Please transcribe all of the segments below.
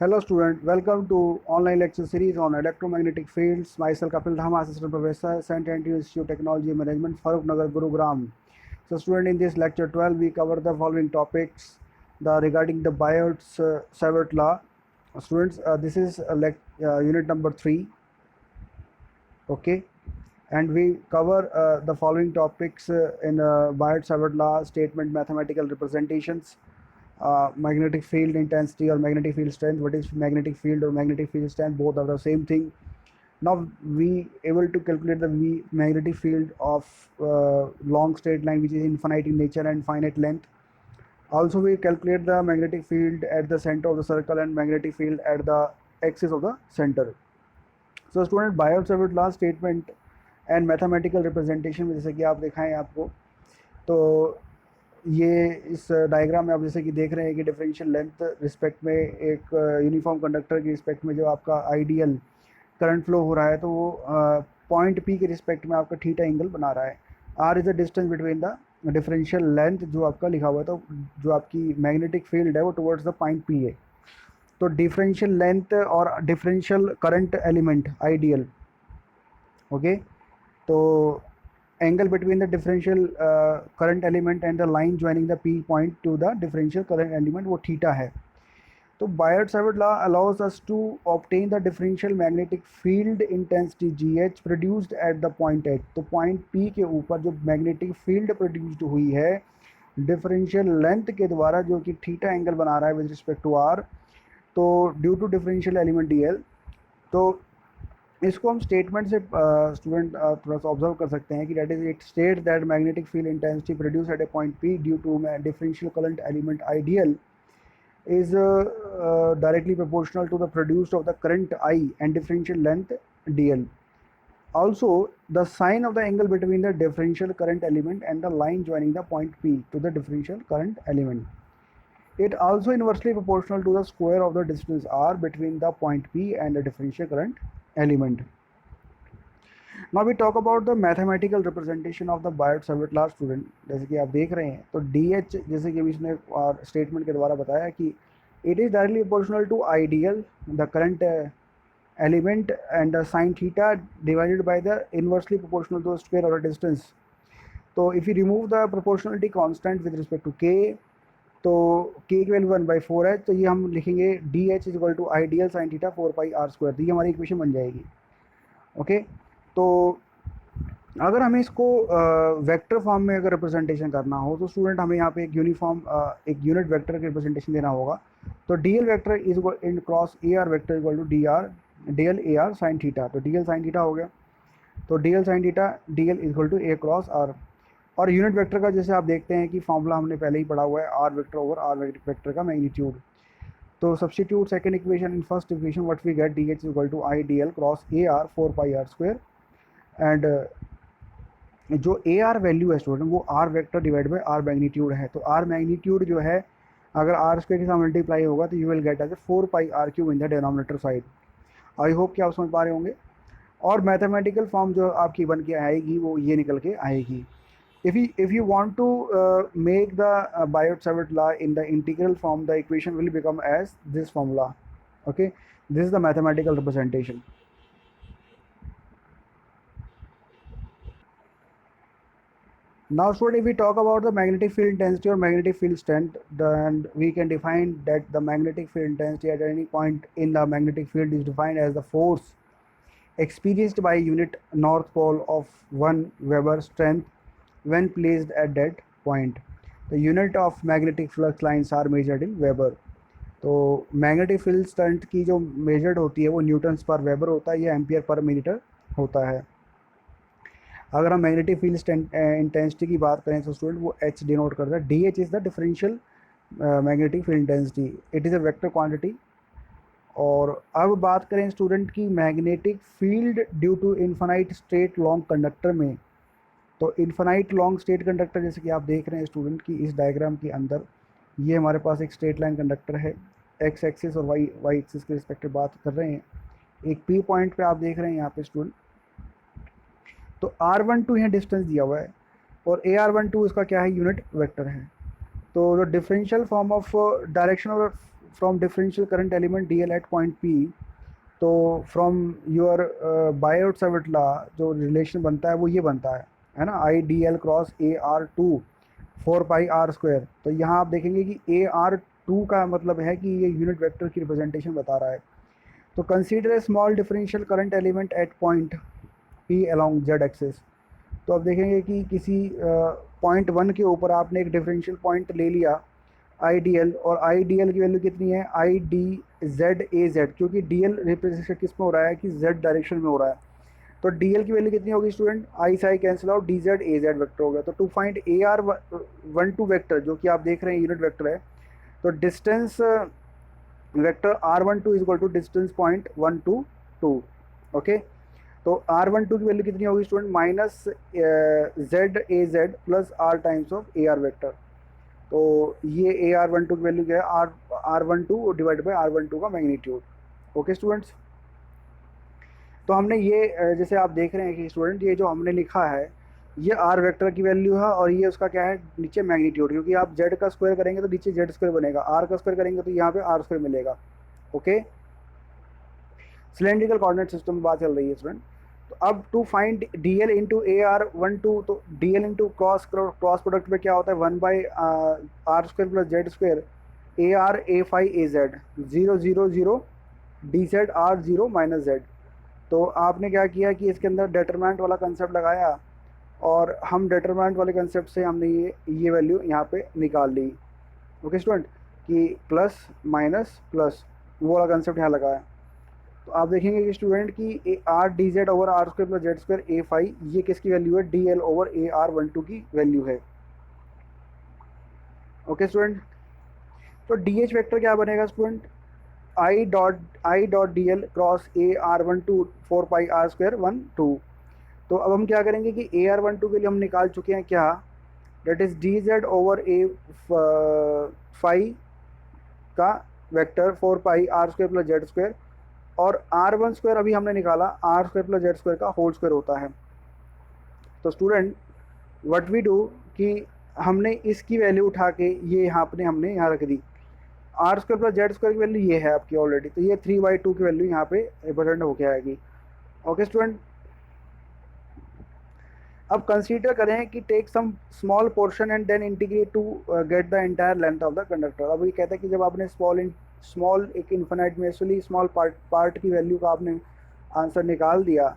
Hello student, welcome to online lecture series on electromagnetic fields. Myself Kapil Dhama, Assistant Professor, Central Institute of Technology and Management, Farooq Nagar, Gurugram. So student, in this lecture 12 we cover the following topics regarding the Biot-Savart law. Students, this is unit number 3, okay? And we cover the following topics in Biot-Savart law: statement, mathematical representations, magnetic field intensity or magnetic field strength. What is magnetic field or magnetic field strength? Both are the same thing. Now we able to calculate the magnetic field of long straight line, which is infinite in nature and finite length. Also we calculate the magnetic field at the center of the circle and magnetic field at the axis of the center. So student Biot-Savart law statement and mathematical representation में जैसे कि आप दिखाएं आपको, तो ये इस diagram में आप जैसे कि देख रहे हैं कि डिफरेंशियल लेंथ रिस्पेक्ट में एक यूनिफॉर्म कंडक्टर के रिस्पेक्ट में जो आपका आइडियल करंट फ्लो हो रहा है, तो वो पॉइंट पी के रिस्पेक्ट में आपका थीटा एंगल बना रहा है. R is the distance between the differential length जो आपका लिखा हुआ है, तो जो आपकी मैग्नेटिक फील्ड है वो टुवर्ड्स द पॉइंट पी है. तो डिफरेंशियल लेंथ और differential current element I dl, okay. तो angle between the differential current element and the line joining the P point to the differential current element वो theta है. तो Biot Savart law allows us to obtain the differential magnetic field intensity GH produced at the point H. तो point P के ऊपर जो magnetic field produced हुई है differential length के द्वारा, जो कि थीटा एंगल बना रहा है विद रिस्पेक्ट टू R, तो due to differential element DL. तो इसको हम स्टेटमेंट से स्टूडेंट थोड़ा सा ऑब्जर्व कर सकते हैं कि that is it state that magnetic field intensity produce at a point P due to differential current element IDL is directly proportional to the produced of the current I and differential length DL. Also, the sign of the angle between the differential current element and the line joining the point P to the differential current element. It also inversely proportional to the square of the distance R between the point P and the differential current element. Now we talk about the mathematical representation of the Biot-Savart law. Student जैसे कि आप देख रहे हैं, तो DH जैसे कि अभी इसने स्टेटमेंट के द्वारा बताया कि it is directly proportional to I dl the current element and the sine theta divided by the inversely proportional to the square of the distance. तो if you remove the proportionality constant with respect to K, तो K की value 1/4 है, तो ये हम लिखेंगे DH is equal to I dl sine theta 4πr². तो ये हमारी इक्वेशन बन जाएगी, ओके. तो अगर हमें इसको वेक्टर फॉर्म में अगर रिप्रेजेंटेशन करना हो, तो स्टूडेंट हमें यहाँ पे एक यूनिट वेक्टर का रिप्रेजेंटेशन देना होगा. तो DL vector is in cross AR vector equal to DL AR sine theta. तो DL साइन थीटा हो गया, तो DL sine theta DL equal to A cross R. और यूनिट वेक्टर का जैसे आप देखते हैं कि फॉर्मूला हमने पहले ही पढ़ा हुआ है, R vector over R vector का मैग्नीट्यूड. तो substitute second equation in first equation, what we get DH equal to IDL cross AR 4πr². एंड जो AR वैल्यू है स्टूडेंट वो R vector divide by R magnitude है. तो R magnitude जो है अगर R² के साथ मल्टीप्लाई होगा तो you will get as 4πr³ in the denominator side. I hope कि आप समझ पा रहे होंगे. और मैथमेटिकल फॉर्म जो आपकी बन के आएगी वो ये निकल के आएगी. if you want to make the Biot-Savart law in the integral form, the equation will become as this formula, okay. This is the mathematical representation. Now student, if we talk about the magnetic field intensity or magnetic field strength, then we can define that the magnetic field intensity at any point in the magnetic field is defined as the force experienced by unit north pole of 1 Weber strength when placed at that point. The unit of magnetic flux lines are measured in Weber. तो magnetic field strength की जो measured होती है वो Newton's पर weber होता है, या एम्पियर पर मीटर होता है. अगर हम मैग्नेटिक फील्ड इंटेंसिटी की बात करें तो स्टूडेंट वो H डिनोट करता है. DH is the differential magnetic field intensity, it is a vector quantity. और अब बात करें स्टूडेंट की magnetic field due to infinite straight long conductor में, तो इन्फिनाइट लॉन्ग स्ट्रेट कंडक्टर जैसे कि आप देख रहे हैं स्टूडेंट की इस डायग्राम के अंदर, ये हमारे पास एक स्ट्रेट लाइन कंडक्टर है. एक्स एक्सिस और वाई एक्सिस के रिस्पेक्टिव बात कर रहे हैं. एक P पॉइंट पे आप देख रहे हैं यहाँ पे स्टूडेंट, तो R12 यहाँ डिस्टेंस दिया हुआ है और AR12 इसका क्या है, यूनिट वेक्टर है. तो the differential form of direction of from differential current element d l at point P, तो from your Biot Savart law जो रिलेशन बनता है वो ये बनता है ना, I D L cross A r to 4 pi r²। तो यहाँ आप देखेंगे कि ए आर टू का मतलब है कि ये यूनिट वेक्टर की रिप्रेजेंटेशन बता रहा है। तो consider a small differential current element at point P along Z axis. तो अब देखेंगे कि किसी पॉइंट वन के ऊपर आपने एक डिफरेंशियल पॉइंट ले लिया आई डी एल, और आई डी एल की वैल्यू कितनी है, I D Z A Z, क्योंकि डी एल रिप्रेजेंटेशन किस में हो रहा है कि जेड डायरेक्शन में हो रहा है। तो डी एल की वैल्यू कितनी होगी स्टूडेंट, आई से I cancel out, d Z A z vector हो गया। तो to find a are 1 2 vector जो कि आप देख रहे हैं यूनिट वेक्टर है, तो distance vector r12 is equal to distance point 1 2 2। Okay, तो r12 की वैल्यू कितनी होगी student, minus Z A Z plus R times of A R vector. तो ये ए आर 12 की वैल्यू क्या है, r12 डिवाइड बाई r12 का मैग्नीट्यूड। ओके स्टूडेंट्स, तो हमने ये जैसे आप देख रहे हैं कि स्टूडेंट ये जो हमने लिखा है ये आर वेक्टर की वैल्यू है, और ये उसका क्या है नीचे मैग्नीट्यूड, क्योंकि आप जेड का स्क्वायर करेंगे तो नीचे जेड स्क्वायर बनेगा, आर का स्क्वायर करेंगे तो यहाँ पे आर स्क्वायर मिलेगा। ओके, सिलेंड्रिकल कोऑर्डिनेट सिस्टम में बात चल रही है स्टूडेंट। तो अब to find D L into A are 1 2, तो D L into cross product में क्या होता है 1 by R square plus Z square A R A phi A Z 0 0 0 D Z R 0 minus Z. तो आपने क्या किया कि इसके अंदर डेटरमिनेंट वाला कंसेप्ट लगाया, और हम डेटरमिनेंट वाले कंसेप्ट से हमने ये वैल्यू यहाँ पे निकाल ली। ओके स्टूडेंट, कि प्लस माइनस प्लस वो वाला कंसेप्ट यहाँ लगाया। तो आप देखेंगे कि स्टूडेंट की R D Z over R square plus Z square A phi, ये किसकी वैल्यू है, D L over A R 12 की वैल्यू है। ओके स्टूडेंट, तो डी एच वेक्टर क्या बनेगा student, I dot D L cross A R 12 4 pi are square 1 2। तो अब हम क्या करेंगे कि ए आर 12 के लिए हम निकाल चुके हैं क्या, that is d Z over a phi का vector 4 pi are square plus Z square, और आर वन स्क्वायर अभी हमने निकाला r square plus Z square का होल स्क्वायर होता है। तो स्टूडेंट व्हाट वी डू कि हमने इसकी वैल्यू उठा के ये हमने यहाँ रख दी, r square plus Z square की वैल्यू ये है आपकी ऑलरेडी, तो ये 3/2 की वैल्यू यहाँ पे रिप्रेजेंट होके आएगी। ओके स्टूडेंट, अब कंसीडर करें कि take some small portion and then integrate to get the entire length of the conductor. अब ये कहता है कि जब आपने स्मॉल एक इन्फिनाइटमेसली स्मॉल पार्ट की वैल्यू का आपने आंसर निकाल दिया,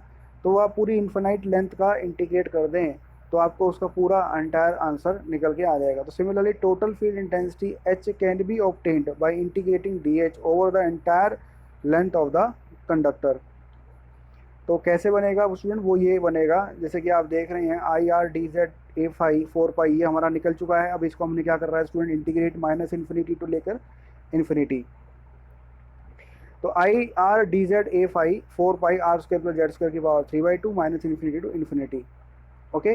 तो आप पूरी इन्फिनाइट लेंथ का इंटीग्रेट कर दें तो आपको उसका पूरा एंटायर आंसर निकल के आ जाएगा। तो similarly total field intensity H can be obtained by integrating D H over the entire length of the conductor. तो कैसे बनेगा स्टूडेंट, वो ये बनेगा जैसे कि आप देख रहे हैं I R D Z A phi 4 pi ये हमारा निकल चुका है। अब इसको हमने क्या कर रहा है student, integrate minus infinity to लेकर इन्फिनिटी। तो I R D Z A phi 4 pi are square plus Z square की power 3/2 minus infinity to infinity. Okay,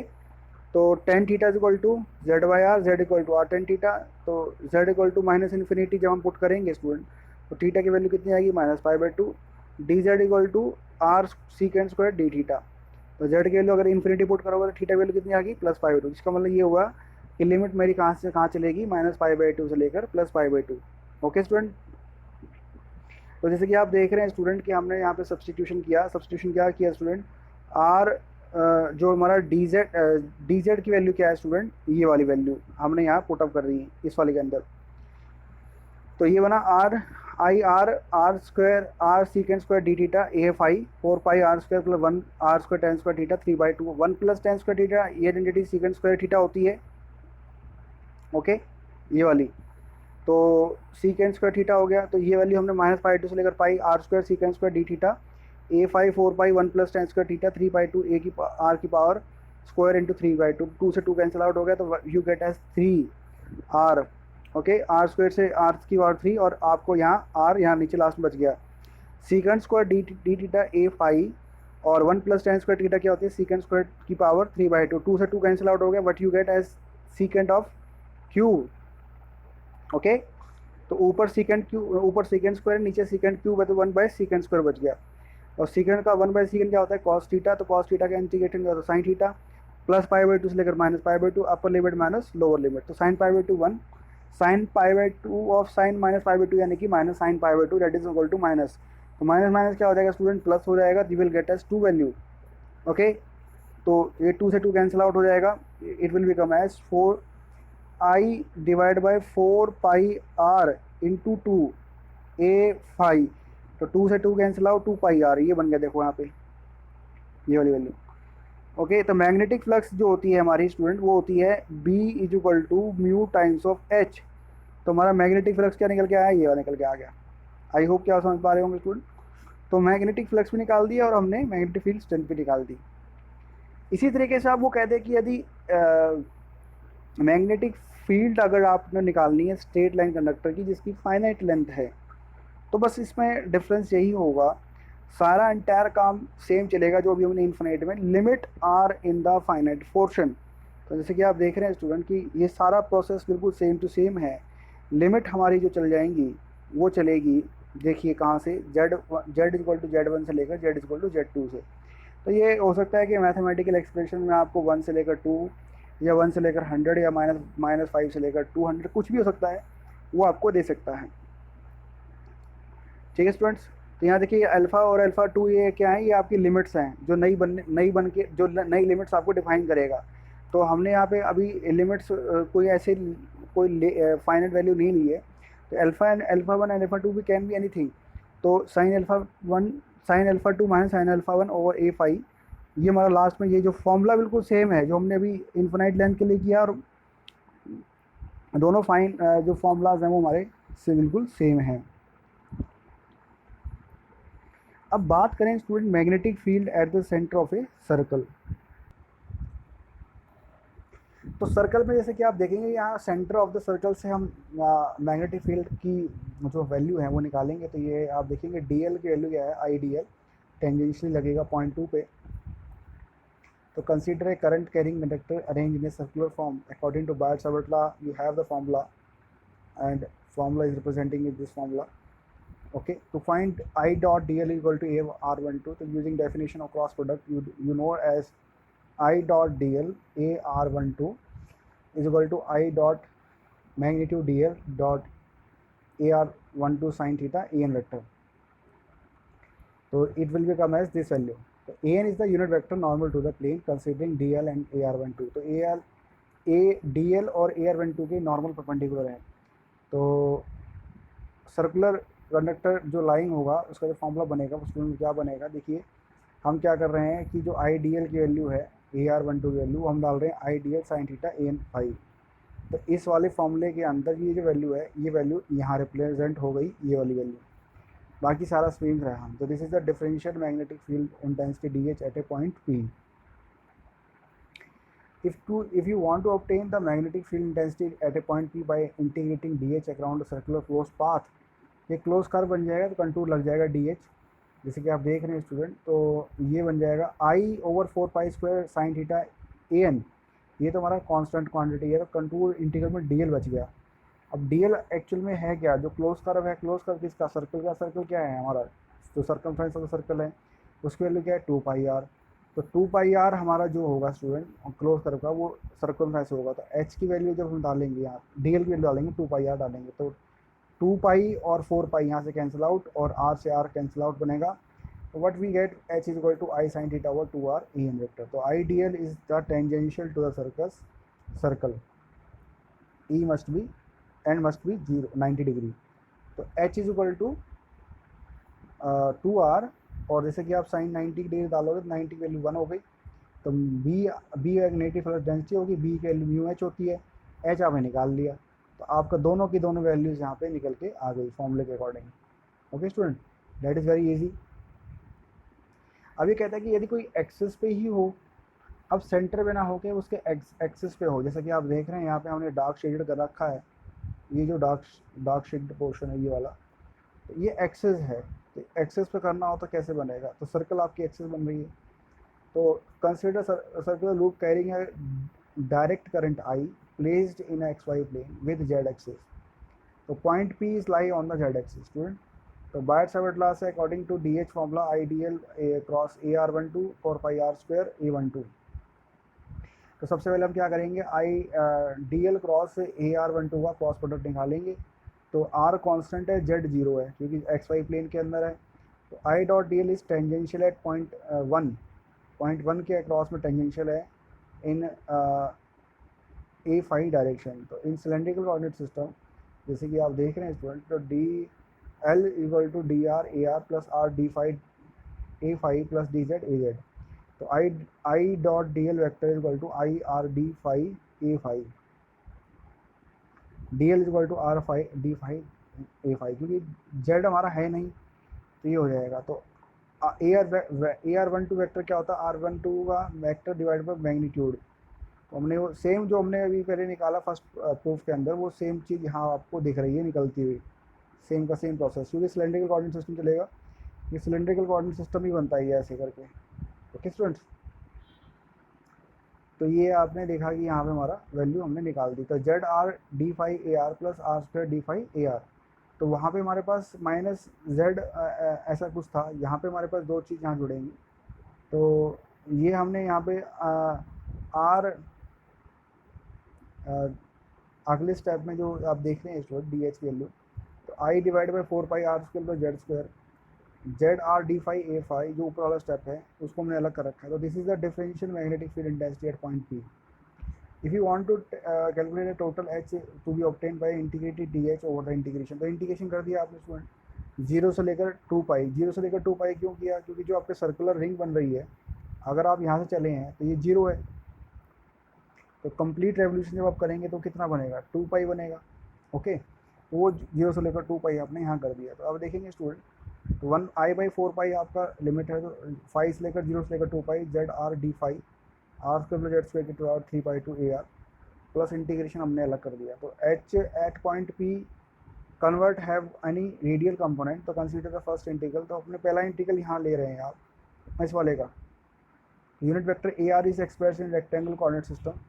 तो tan theta is equal to z by r, z equal to r tan theta. तो z equal to minus infinity जब हम put करेंगे student, तो theta की वैल्यू कितनी आएगी -π/2, D Z equal to R secant square D theta. तो जेड की वैल्यू अगर इन्फिनिटी पुट करोगे तो थीटा की वैल्यू कितनी आ गई +π/2, जिसका मतलब ये हुआ कि लिमिट मेरी कहाँ से कहाँ चलेगी, -π/2 से लेकर +π/2। ओके स्टूडेंट, तो जैसे कि आप देख रहे हैं स्टूडेंट कि हमने यहाँ पे सब्सटीट्यूशन क्या किया स्टूडेंट, आर जो हमारा डी जेड की वैल्यू क्या है स्टूडेंट, ये वाली वैल्यू हमने यहाँ पुटअप कर दी है इस वाले के अंदर। तो ये बना R square R secant square D theta A phi 4 pi are square plus 1 R square tan square theta 3/2 1 plus tan square theta, ये आइडेंटिटी सीकेंड स्क्वायर थीटा होती है। ओके, ये वाली तो सीकेंड स्क्वायर थीटा हो गया। तो ये वैल्यू हमने -π/2 से लेकर pi are square secant square D theta A phi 4 pi 1 plus tan square theta 3/2 A की आर की पावर स्क्वायर इंटू 3/2, 2 से 2 कैंसिल आउट हो गया, तो you get as 3r। Okay, R square से आर की पावर 3 और आपको यहाँ आर यहाँ नीचे लास्ट में बच गया। सीकेंड square D theta A phi और 1 प्लस टेन स्क्वायर थीटा क्या होती है, सीकेंड स्क्वायर की पावर 3/2, 2 से 2 कैंसिल आउट हो गया, but you get as secant of Q. Okay, तो ऊपर सीकेंड स्क्वायर नीचे सीकेंड क्यूब है, तो 1/सीकेंड स्क्वायर बच गया। और सीकेंड का 1/सीकेंड क्या होता है, कॉस थीटा, तो कॉस थीटा का इंटीग्रेशन क्या होता है, साइन थीटा, +π/2 से लेकर -π/2, upper limit minus lower limit, तो sin π/2 1 sine pi by two of sine minus pi by two यानी कि minus sine pi by two, that is equal to minus, तो माइनस माइनस क्या हो जाएगा स्टूडेंट, प्लस हो जाएगा, you will get as two value. Okay, तो ये 2 से 2 कैंसिल आउट हो जाएगा, it will become as 4i divide by 4 pi r into 2a5, तो 2 से 2 कैंसिल आउट, 2 पाई r, ये बन गया देखो यहाँ पे ये वाली वैल्यू। ओके, तो मैग्नेटिक फ्लक्स जो होती है हमारी स्टूडेंट वो होती है B is equal to mu times of H। तो हमारा मैग्नेटिक फ्लक्स क्या निकल के आया, ये वाला निकल के आ गया। आई होप क्या समझ पा रहे होंगे स्टूडेंट। तो मैग्नेटिक फ्लक्स भी निकाल दिया और हमने मैग्नेटिक फील्ड स्ट्रेंथ भी निकाल दी। इसी तरीके से आप वो कहते हैं कि यदि मैग्नेटिक फील्ड अगर आपने निकालनी है स्ट्रेट लाइन कंडक्टर की जिसकी फाइनाइट लेंथ है, तो बस इसमें डिफरेंस यही होगा, सारा एंटायर काम सेम चलेगा जो अभी हमने इन्फिनिट में, limit are in the finite portion. तो जैसे कि आप देख रहे हैं स्टूडेंट कि ये सारा प्रोसेस बिल्कुल सेम टू सेम है। लिमिट हमारी जो चल जाएंगी वो चलेगी, देखिए कहाँ से, जेड इक्वल टू Z1 से लेकर जेड इक्वल टू Z2 से। तो ये हो सकता है कि मैथमेटिकल एक्सप्रेशन में आपको 1 से लेकर 2 या 1 से लेकर 100 या -5 से लेकर 200 कुछ भी हो सकता है, वो आपको दे सकता है। ठीक है स्टूडेंट्स, तो यहाँ देखिए अल्फ़ा और अल्फ़ा टू ये क्या है, ये आपकी लिमिट्स हैं जो नई बन के जो नई लिमिट्स आपको डिफाइन करेगा। तो हमने यहाँ पे अभी लिमिट्स कोई ऐसे कोई फाइनल वैल्यू नहीं ली है। तो alpha one and alpha two भी कैन बी एनीथिंग। तो sine alpha two minus sine alpha one over A5, ये हमारा लास्ट में ये जो फॉर्मूला बिल्कुल सेम है जो हमने अभी इन्फिनाइट लेंथ के लिए किया, और दोनों जो फॉर्मूलाज हैं वो हमारे से बिल्कुल सेम हैं। अब बात करें student magnetic field at the centre of a circle. तो सर्कल में जैसे कि आप देखेंगे यहाँ सेंटर ऑफ द सर्कल से हम मैग्नेटिक फील्ड की जो वैल्यू है वो निकालेंगे। तो ये आप देखेंगे DL की वैल्यू क्या है, IDL टेंजेंशियली लगेगा 0.2 पे। तो consider a current carrying conductor arrange in a circular form according to Biot Savart law, you have the formula and formula is representing in this formula. Okay, to find I dot dl equal to AR12, so using definition of cross product, you know as I dot dl AR12 is equal to I dot magnitude dl dot AR12 sin theta AN vector. So it will become as this value. So AN is the unit vector normal to the plane considering dl and AR12. तो DL और AR12 के normal perpendicular हैं। तो circular conductor जो line होगा उसका जो formula बनेगा उसमें क्या बनेगा, देखिए हम क्या कर रहे हैं कि जो IDL की वैल्यू है AR12 की वैल्यू हम डाल रहे हैं IDL sin theta AN phi. तो इस वाले फॉर्मूले के अंदर ये जो वैल्यू है ये वैल्यू यहाँ रिप्रेजेंट हो गई, ये वाली वैल्यू, बाकी सारा सेम रहा हम। तो this is the differential magnetic field intensity DH at a point P। If you want to obtain the magnetic field intensity at a point P by integrating DH around a circular closed path, ये close curve बन जाएगा तो contour लग जाएगा DH, जैसे कि आप देख रहे हैं स्टूडेंट। तो ये बन जाएगा I/4 पाई² sin थीटा AN, ये तो हमारा कांस्टेंट क्वांटिटी है। तो कंटूर इंटीग्रल में DL बच गया। अब DL एक्चुअल में है क्या, जो क्लोज कर्व है, क्लोज कर्व किसका, सर्कल का। सर्कल क्या है हमारा, जो सर्कमफ्रेंस ऑफ द सर्कल है उसकी वैल्यू क्या है 2 पाई r। तो 2 पाई r हमारा जो होगा स्टूडेंट क्लोज कर्व का वो सर्कमफ्रेंस होगा। तो H की वैल्यू जब हम डालेंगे यहाँ DL की वैल्यू डालेंगे 2 पाई r डालेंगे, तो 2 पाई और 4 पाई यहाँ से कैंसिल आउट और R से R कैंसिल आउट बनेगा। तो what we get, H is equal to I sin theta over 2R AN vector. तो IDL is the tangential to the circle, E must be and must be 90 degree. तो H is equal to 2R, और जैसे कि आप sign 90 degree डालोगे तो 90 की value 1 हो गई। तो बी एक नेगेटिव फ्लक्स डेंसिटी होगी, बी की वैल्यू म्यू एच होती है, एच आपने निकाल लिया। तो आपका दोनों की दोनों वैल्यूज़ यहाँ पे निकल के आ गई फॉर्मूले के according. Okay student, that is very easy. अब ये कहता है कि यदि कोई एक्सिस पे ही हो, अब सेंटर पे ना हो के उसके एक्सिस पे हो, जैसा कि आप देख रहे हैं यहाँ पे हमने डार्क शेडेड कर रखा है, ये जो डार्क शेडेड पोर्शन है ये वाला, तो ये एक्सिस है। तो एक्सिस पे करना हो तो कैसे बनेगा, तो सर्कल आपकी एक्सिस बन रही है। तो कंसिडर सर्कुलर लूप कैरिंग है direct current I placed in XY plane with Z axis. तो point P is lie on the Z axis student. तो बायट-सावर्ट लॉ से according to DH formula IDL cross AR12 4 pi R² A12। तो सबसे पहले हम क्या करेंगे, I D L cross A R one two का क्रॉस प्रोडक्ट निकालेंगे। तो आर कांस्टेंट है, जेड जीरो है क्योंकि एक्स वाई प्लेन के अंदर है। तो I dot D L is tangential at point one के अक्रॉस में टेंजेंशियल है इन ए फाइव डायरेक्शन। तो इन सिलेंड्रिकल कोऑर्डिनेट सिस्टम जैसे कि आप देख रहे हैं स्टूडेंट, तो D L equal to D R A R plus R D five A five plus D Z A Z. तो I dot D L vector equal to I are D five A five, D L equal to R five D five A five, क्योंकि Z हमारा है नहीं तो ये हो जाएगा। तो A R one two vector क्या होता है, आर वन टू का वैक्टर डिवाइड बाई मैग्नीट्यूड। तो हमने वो सेम जो हमने अभी पहले निकाला फर्स्ट प्रूफ के अंदर, वो सेम चीज़ यहाँ आपको दिख रही है निकलती हुई, सेम का सेम प्रोसेस, क्योंकि सिलेंड्रिकल कोऑर्डिनेट सिस्टम चलेगा, ये सिलेंड्रिकल कोऑर्डिनेट सिस्टम ही बनता है ऐसे करके। ओके स्टूडेंट्स, तो ये आपने देखा कि यहाँ पे हमारा वैल्यू हमने निकाल दी। तो Z R D five A R plus R square D five A R, तो वहाँ पे हमारे पास माइनस जेड ऐसा कुछ था, यहाँ पे हमारे पास दो चीज़ यहाँ जुड़ेंगी। तो ये हमने यहाँ पे आर अगले स्टेप में जो आप देख रहे हैं स्टूडेंट डी एच की वैल्यू, तो I divide by four pi are square plus Z square, Z R D five A five जो ऊपर वाला स्टेप है उसको हमने अलग कर रखा है। तो this is the differential magnetic field intensity at point P. If you want to calculate the total H to be obtain by integrated D H over the integration, तो इंटीग्रेशन कर दिया आपने स्टूडेंट जीरो से लेकर two पाई। Zero से लेकर two पाई क्यों किया, क्योंकि जो आपके सर्कुलर रिंग बन रही है, अगर आप यहाँ से चले हैं तो ये जीरो है, तो कंप्लीट रेवोल्यूशन जब आप करेंगे तो कितना बनेगा, टू पाई बनेगा। ओके, वो जीरो से लेकर टू पाई आपने यहाँ कर दिया। तो अब देखेंगे स्टूडेंट, तो वन आई बाई फोर पाई आपका लिमिट है, तो फाइव से लेकर जीरो से लेकर two pi Z R D five R square plus Z square की two R three pi two A R plus integration हमने अलग कर दिया। तो H at point P convert have any radial component, तो कंसीडर द फर्स्ट इंटीग्रल। तो अपने पहला इंटीग्रल यहाँ ले रहे हैं आप इस वाले का, unit vector A R is express in rectangle coordinate system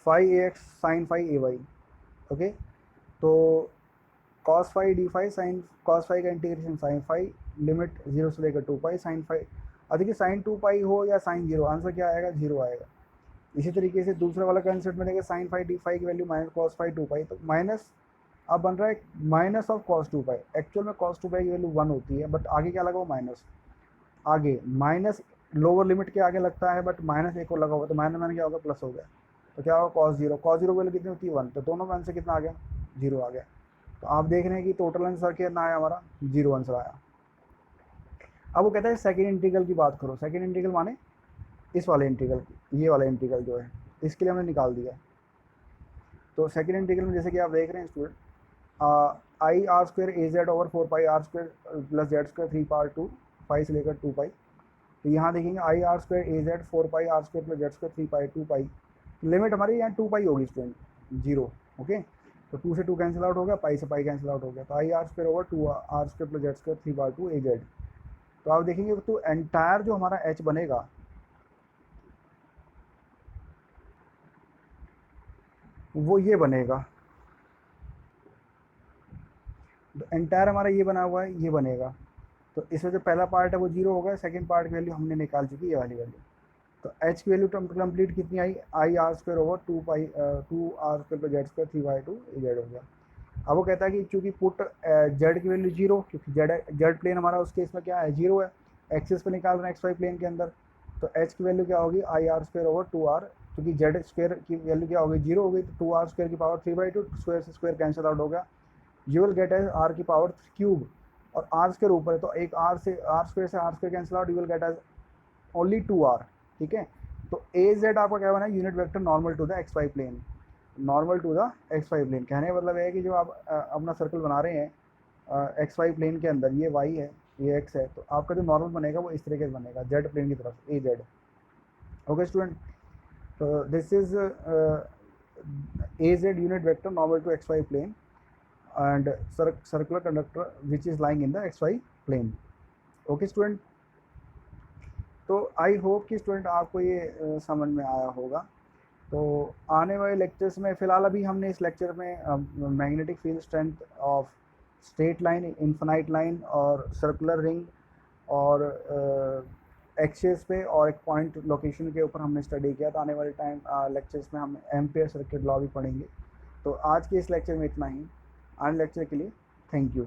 five A X sine five A Y. Okay, तो cos five D five sine cos five का integration sine five, limit zero से लेकर टू पाई साइन फाइव। अब देखिए sign to पाई हो या sine zero, answer क्या आएगा, जीरो आएगा। इसी तरीके से दूसरा वाला कंसेप्ट में देखिए साइन फाइव डी फाइव की value minus cos five two pi, तो माइनस अब बन रहा है minus of cos two pi. Actual में कॉस टू पाई की वैल्यू वन होती है, बट आगे क्या लगा हुआ माइनस, आगे माइनस लोअर लिमिट के आगे लगता है, बट माइनस एक और लगा हुआ, तो माइनस माइनस क्या होगा, प्लस हो गया। तो क्या होगा, कॉस जीरो, कॉस जीरो की वैल्यू कितनी होती है, वन, तो दोनों का आंसर कितना आ गया, जीरो आ गया। तो आप देख रहे हैं कि टोटल आंसर कितना आया हमारा, जीरो आंसर आया। अब वो कहता है सेकंड इंटीग्रल की बात करो। सेकंड इंटीग्रल माने इस वाले इंटीग्रल की, ये वाला इंटीग्रल जो है इसके लिए हमने निकाल दिया। तो सेकंड इंटीग्रल में जैसे कि आप देख रहे हैं student, I R square A Z over four pi are square plus Z square three पार टू फाइव से लेकर टू पाई। तो यहाँ देखेंगे I R square A Z four pi are square plus Z square three pi two pi, limit हमारी यहाँ two pi होगी student, zero. Okay, तो टू से टू कैंसिल आउट हो गया, पाई से पाई कैंसिल आउट हो गया, तो I R square over two R square plus Z square three बार टू ए जेड। तो आप देखेंगे तो एंटायर जो हमारा एच बनेगा वो ये बनेगा। तो एंटायर हमारा ये बना हुआ है, ये बनेगा। तो इसमें जो पहला पार्ट है वो जीरो होगा, सेकंड पार्ट की वैल्यू हमने निकाल चुकी है, ये वाली वैल्यू। तो एच की वैल्यू कंप्लीट कितनी आई, I R square over two pi two R square plus Z square three by two Z हो गया। अब वो कहता है कि चूँकि पुट जेड की वैल्यू जीरो, क्योंकि जेड प्लेन हमारा उस केस में क्या है, जीरो है, एक्सिस पे निकाल रहे हैं एक्स वाई प्लेन के अंदर। तो एच की वैल्यू क्या होगी, I R square over two R, क्योंकि जेड स्क्वायर की वैल्यू क्या होगी, जीरो हो गई, तो टू आर स्क्वायर की power three by two, square से स्क्वायर कैंसिल आउट हो गया, you will get as R की पावर क्यूब, और आर स्क्वायर ऊपर है तो एक आर से R square cancel out, you will get as only two R. ठीक है, तो ए जेड आपका क्या बना है, unit vector normal to the X Y plane, normal to the X Y plane. कहने का मतलब है कि जो आप अपना सर्कल बना रहे हैं एक्स वाई प्लेन के अंदर, ये वाई है ये एक्स है, तो आपका जो नॉर्मल बनेगा वो इस तरीके से बनेगा, जेड प्लेन की तरफ, ए जेड। ओके स्टूडेंट, तो this is A Z unit vector normal to X Y plane and circular conductor which is lying in the xy plane. Okay student, तो आई होप कि स्टूडेंट आपको ये समझ में आया होगा। तो आने वाले लेक्चर्स में फ़िलहाल अभी हमने इस लेक्चर में magnetic field strength of straight line, infinite line और सर्कुलर रिंग और एक्सेस पे और एक पॉइंट लोकेशन के ऊपर हमने स्टडी किया। तो आने वाले टाइम लेक्चर्स में हम एम्पियर सर्किट लॉ भी पढ़ेंगे। तो आज के इस लेक्चर में इतना ही। आने लेक्चर के लिए थैंक यू।